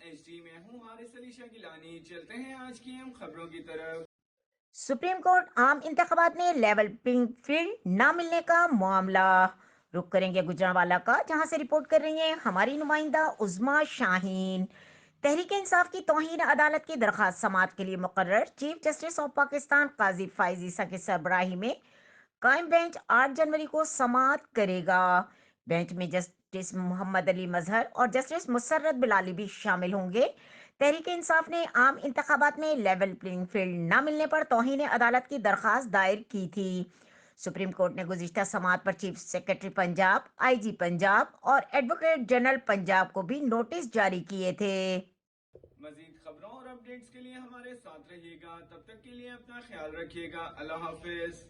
HD میں ہوں حارث علی شاہ گیلانی۔ چلتے ہیں آج کی اہم خبروں کی طرف۔ سپریم کورٹ عام انتخابات میں لیول پلینگ فیلڈ نہ ملنے کا معاملہ۔ رخ کریں گے گجرانوالہ کا، جہاں سے رپورٹ کر رہی ہیں ہماری نمائندہ عظما شاہین۔ تحریک انصاف کی توہین عدالت کی درخواست سماعت کے لیے مقرر چیف جسٹس آف پاکستان قاضی فائز عیسیٰ کی سربراہی میں قائم بینچ 8 جنوری کو سماعت کرے گا۔ بینچ میں جسٹس محمد علی مظہر اور جسٹس مسرت بلالی بھی شامل ہوں گے۔ تحریک انصاف نے عام انتخابات میں لیول پلینگ فیلڈ نہ ملنے پر توہین عدالت کی درخواست دائر کی تھی۔ سپریم کورٹ نے گزشتہ سماعت پر چیف سیکرٹری پنجاب، آئی جی پنجاب اور ایڈوکیٹ جنرل پنجاب کو بھی نوٹس جاری کیے تھے۔ مزید خبروں اور اپڈیٹس کے لیے ہمارے ساتھ رہیے گا، تب تک کے لیے اپنا خیال رکھیے گا۔ اللہ حافظ۔